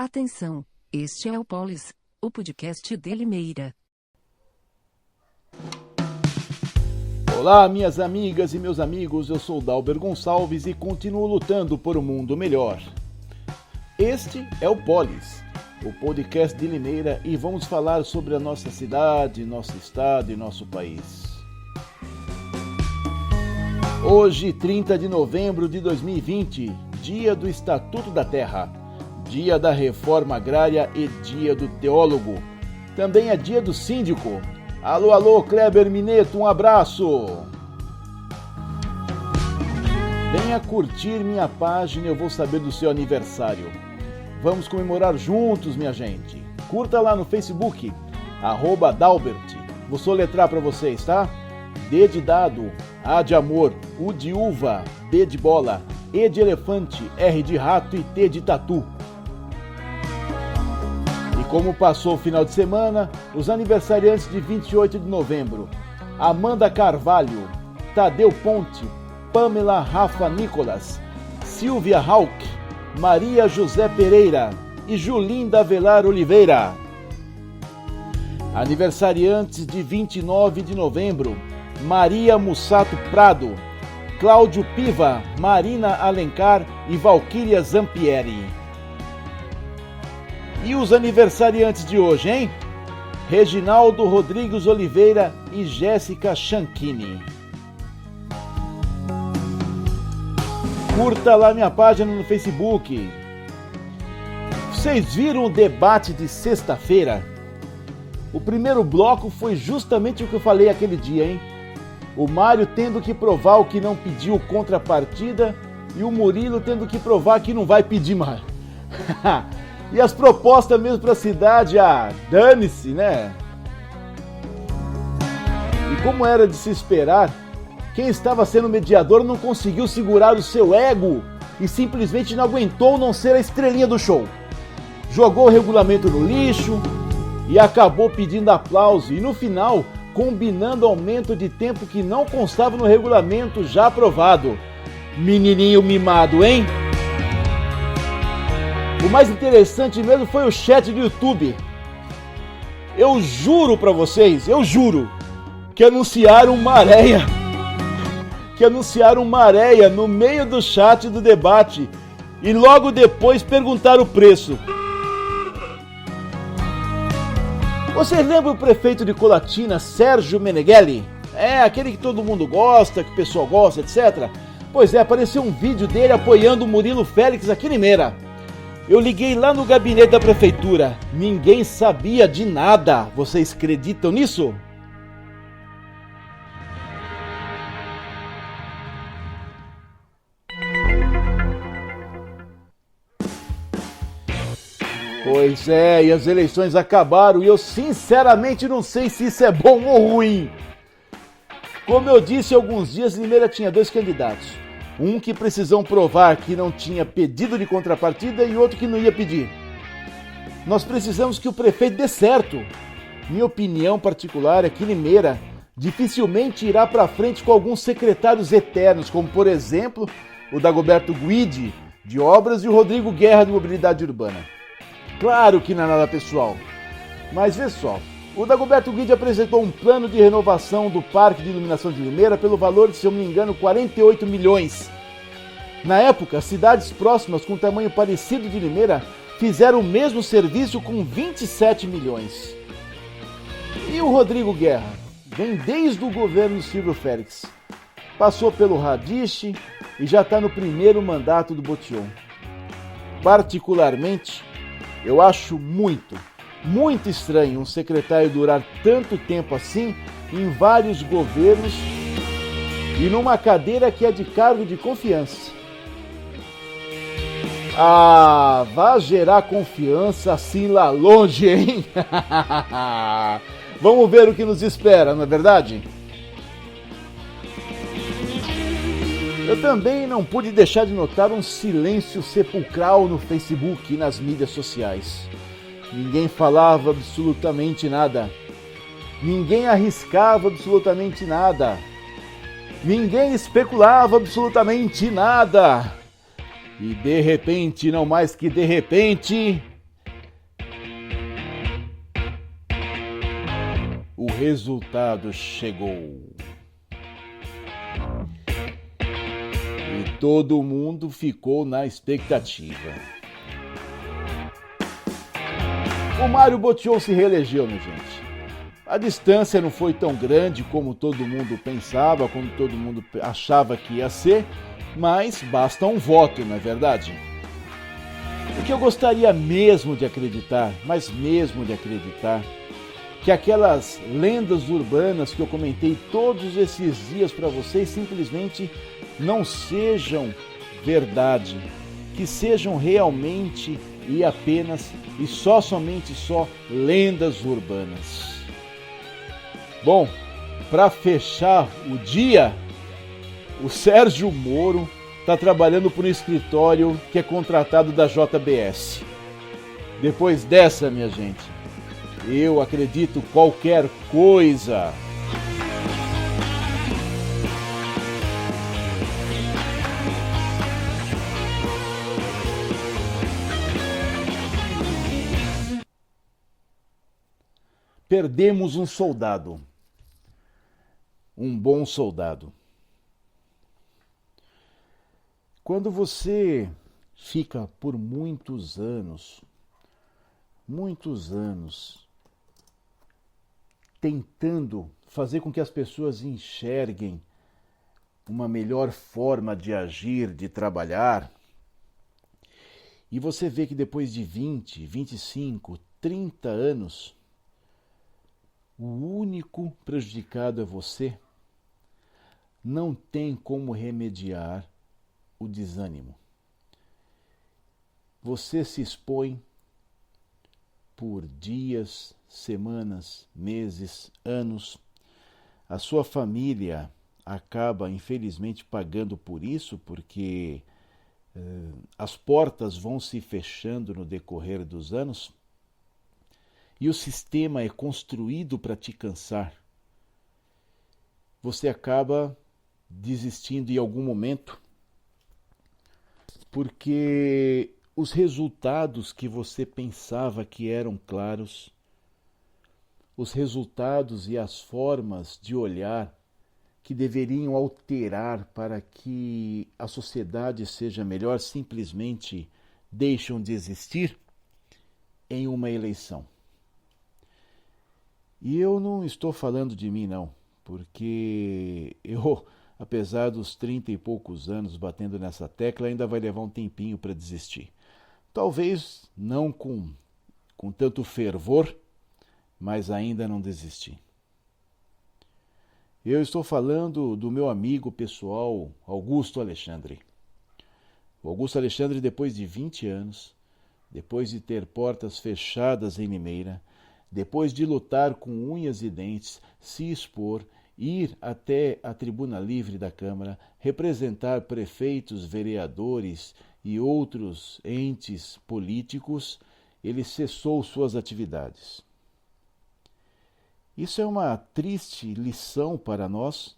Atenção, este é o Polis, o podcast de Limeira. Olá, minhas amigas e meus amigos, eu sou Dalber Gonçalves e continuo lutando por um mundo melhor. Este é o Polis, o podcast de Limeira, e vamos falar sobre a nossa cidade, nosso estado e nosso país. Hoje, 30 de novembro de 2020, dia do Estatuto da Terra, dia da Reforma Agrária e dia do Teólogo. Também é dia do Síndico. Alô, Kleber Mineto, um abraço! Venha curtir minha página, eu vou saber do seu aniversário. Vamos comemorar juntos, minha gente. Curta lá no Facebook, @Dalbert. Vou soletrar para vocês, tá? D de dado, A de amor, U de uva, B de bola, E de elefante, R de rato e T de tatu. E como passou o final de semana, os aniversariantes de 28 de novembro: Amanda Carvalho, Tadeu Ponte, Pamela Rafa Nicolas, Silvia Hauck, Maria José Pereira e Julinda Avelar Oliveira. Aniversariantes de 29 de novembro: Maria Mussato Prado, Cláudio Piva, Marina Alencar e Valquíria Zampieri. E os aniversariantes de hoje, hein? Reginaldo Rodrigues Oliveira e Jéssica Chanchini. Curta lá minha página no Facebook. Vocês viram o debate de sexta-feira? O primeiro bloco foi justamente o que eu falei aquele dia, hein? O Mário tendo que provar o que não pediu contrapartida e o Murilo tendo que provar que não vai pedir mais. E as propostas mesmo para a cidade, dane-se, né? E como era de se esperar, quem estava sendo mediador não conseguiu segurar o seu ego e simplesmente não aguentou não ser a estrelinha do show. Jogou o regulamento no lixo e acabou pedindo aplauso e no final combinando aumento de tempo que não constava no regulamento já aprovado. Menininho mimado, hein? O mais interessante mesmo foi o chat do YouTube. Eu juro pra vocês, que anunciaram Maréia no meio do chat do debate e logo depois perguntaram o preço. Vocês lembram o prefeito de Colatina, Sérgio Meneghelli? É, aquele que todo mundo gosta, que o pessoal gosta, etc. Pois é, apareceu um vídeo dele apoiando o Murilo Félix aqui em Limeira. Eu liguei lá no gabinete da prefeitura, ninguém sabia de nada. Vocês acreditam nisso? Pois é, e as eleições acabaram e eu sinceramente não sei se isso é bom ou ruim. Como eu disse há alguns dias, Limeira tinha dois candidatos. Um que precisam provar que não tinha pedido de contrapartida e outro que não ia pedir. Nós precisamos que o prefeito dê certo. Minha opinião particular é que Limeira dificilmente irá para frente com alguns secretários eternos, como por exemplo o Dagoberto Guidi, de Obras, e o Rodrigo Guerra, de Mobilidade Urbana. Claro que não é nada pessoal, mas vê só, o Dagoberto Guidi apresentou um plano de renovação do Parque de Iluminação de Limeira pelo valor de, se eu não me engano, 48 milhões. Na época, cidades próximas com tamanho parecido de Limeira fizeram o mesmo serviço com 27 milhões. E o Rodrigo Guerra? Vem desde o governo Silvio Félix. Passou pelo Radiche e já está no primeiro mandato do Botion. Particularmente, eu acho muito estranho um secretário durar tanto tempo assim em vários governos e numa cadeira que é de cargo de confiança. Vá gerar confiança assim lá longe, hein? Vamos ver o que nos espera, não é verdade? Eu também não pude deixar de notar um silêncio sepulcral no Facebook e nas mídias sociais. Ninguém falava absolutamente nada. Ninguém arriscava absolutamente nada. Ninguém especulava absolutamente nada. E de repente, não mais que de repente, o resultado chegou. E todo mundo ficou na expectativa. O Mário Botion se reelegeu, minha gente. A distância não foi tão grande como todo mundo pensava, como todo mundo achava que ia ser, mas basta um voto, não é verdade? O que eu gostaria mesmo de acreditar, mas mesmo de acreditar, que aquelas lendas urbanas que eu comentei todos esses dias para vocês simplesmente não sejam verdade, que sejam realmente e apenas e somente lendas urbanas. Bom, para fechar o dia, o Sérgio Moro está trabalhando por um escritório que é contratado da JBS. Depois dessa, minha gente, eu acredito qualquer coisa. Perdemos um soldado. Um bom soldado. Quando você fica por muitos anos tentando fazer com que as pessoas enxerguem uma melhor forma de agir, de trabalhar, e você vê que depois de 20, 25, 30 anos, o único prejudicado é você, não tem como remediar o desânimo. Você se expõe por dias, semanas, meses, anos. A sua família acaba, infelizmente, pagando por isso, porque as portas vão se fechando no decorrer dos anos e o sistema é construído para te cansar. Você acaba desistindo em algum momento, porque os resultados que você pensava que eram claros, os resultados e as formas de olhar que deveriam alterar para que a sociedade seja melhor, simplesmente deixam de existir em uma eleição. E eu não estou falando de mim, não, porque eu, apesar dos 30 e poucos anos batendo nessa tecla, ainda vai levar um tempinho para desistir. Talvez não com tanto fervor, mas ainda não desisti. Eu estou falando do meu amigo pessoal, Augusto Alexandre. O Augusto Alexandre, depois de 20 anos, depois de ter portas fechadas em Limeira, depois de lutar com unhas e dentes, se expor, ir até a tribuna livre da Câmara, representar prefeitos, vereadores e outros entes políticos, ele cessou suas atividades. Isso é uma triste lição para nós,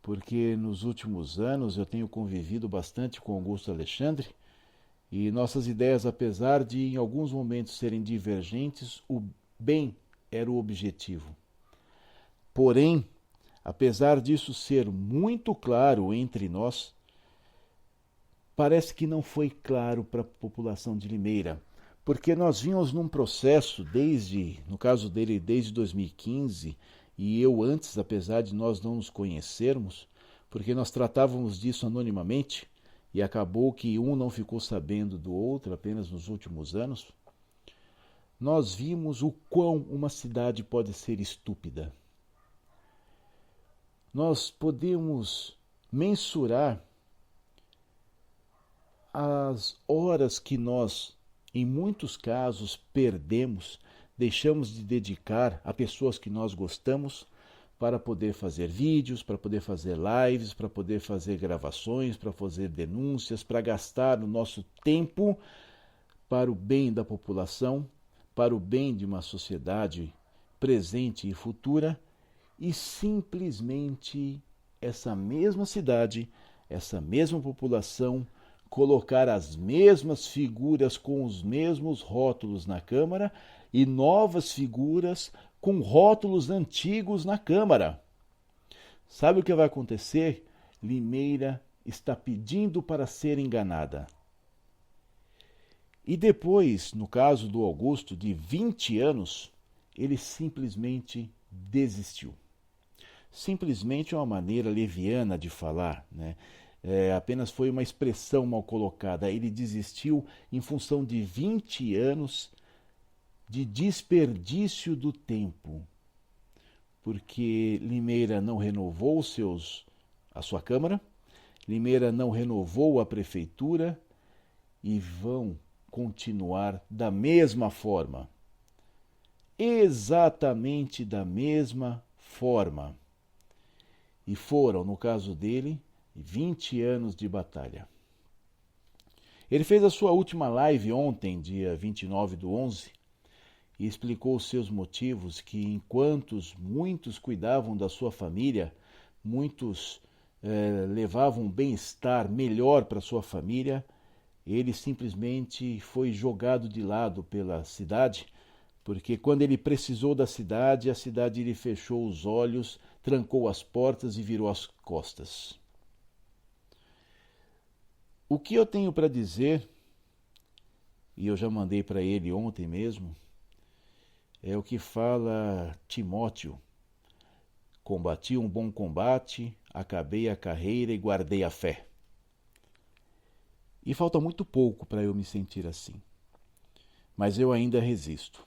porque nos últimos anos eu tenho convivido bastante com Augusto Alexandre e nossas ideias, apesar de em alguns momentos serem divergentes, o bem era o objetivo. Porém, apesar disso ser muito claro entre nós, parece que não foi claro para a população de Limeira, porque nós vínhamos num processo no caso dele, desde 2015, e eu antes, apesar de nós não nos conhecermos, porque nós tratávamos disso anonimamente, e acabou que um não ficou sabendo do outro apenas nos últimos anos, nós vimos o quão uma cidade pode ser estúpida. Nós podemos mensurar as horas que nós, em muitos casos, perdemos, deixamos de dedicar a pessoas que nós gostamos para poder fazer vídeos, para poder fazer lives, para poder fazer gravações, para fazer denúncias, para gastar o nosso tempo para o bem da população, para o bem de uma sociedade presente e futura, e simplesmente essa mesma cidade, essa mesma população, colocar as mesmas figuras com os mesmos rótulos na Câmara e novas figuras com rótulos antigos na Câmara. Sabe o que vai acontecer? Limeira está pedindo para ser enganada. E depois, no caso do Augusto, de 20 anos, ele simplesmente desistiu. Simplesmente é uma maneira leviana de falar, né? Apenas foi uma expressão mal colocada. Ele desistiu em função de 20 anos de desperdício do tempo, porque Limeira não renovou a sua Câmara, Limeira não renovou a Prefeitura e vão continuar da mesma forma. Exatamente da mesma forma. E foram, no caso dele, 20 anos de batalha. Ele fez a sua última live ontem, dia 29/11, e explicou os seus motivos, que enquanto muitos cuidavam da sua família, muitos levavam um bem-estar melhor para sua família, ele simplesmente foi jogado de lado pela cidade, porque quando ele precisou da cidade, a cidade lhe fechou os olhos, trancou as portas e virou as costas. O que eu tenho para dizer, e eu já mandei para ele ontem mesmo, é o que fala Timóteo. Combati um bom combate, acabei a carreira e guardei a fé. E falta muito pouco para eu me sentir assim. Mas eu ainda resisto.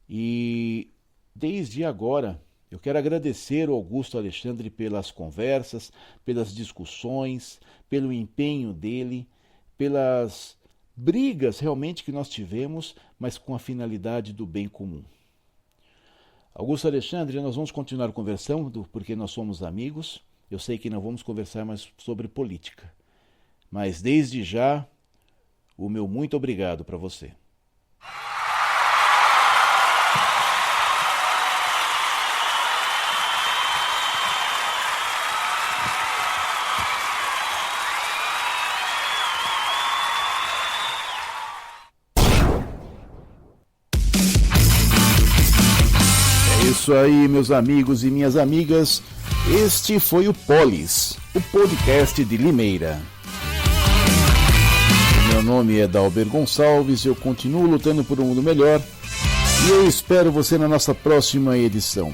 E desde agora, eu quero agradecer ao Augusto Alexandre pelas conversas, pelas discussões, pelo empenho dele, pelas brigas realmente que nós tivemos, mas com a finalidade do bem comum. Augusto Alexandre, nós vamos continuar conversando, porque nós somos amigos. Eu sei que não vamos conversar mais sobre política. Mas desde já, o meu muito obrigado para você. Isso aí, meus amigos e minhas amigas, este foi o Polis, o podcast de Limeira. Meu nome é Dalber Gonçalves, eu continuo lutando por um mundo melhor e eu espero você na nossa próxima edição.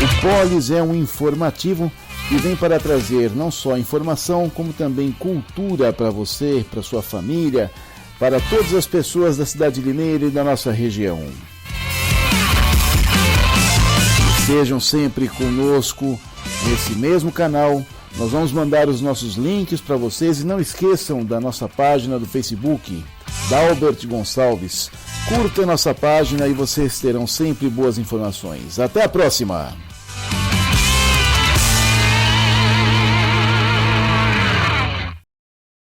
O Polis é um informativo que vem para trazer não só informação, como também cultura para você, para sua família, para todas as pessoas da cidade de Limeira e da nossa região. Sejam sempre conosco nesse mesmo canal. Nós vamos mandar os nossos links para vocês e não esqueçam da nossa página do Facebook, Dalbert Gonçalves. Curta a nossa página e vocês terão sempre boas informações. Até a próxima!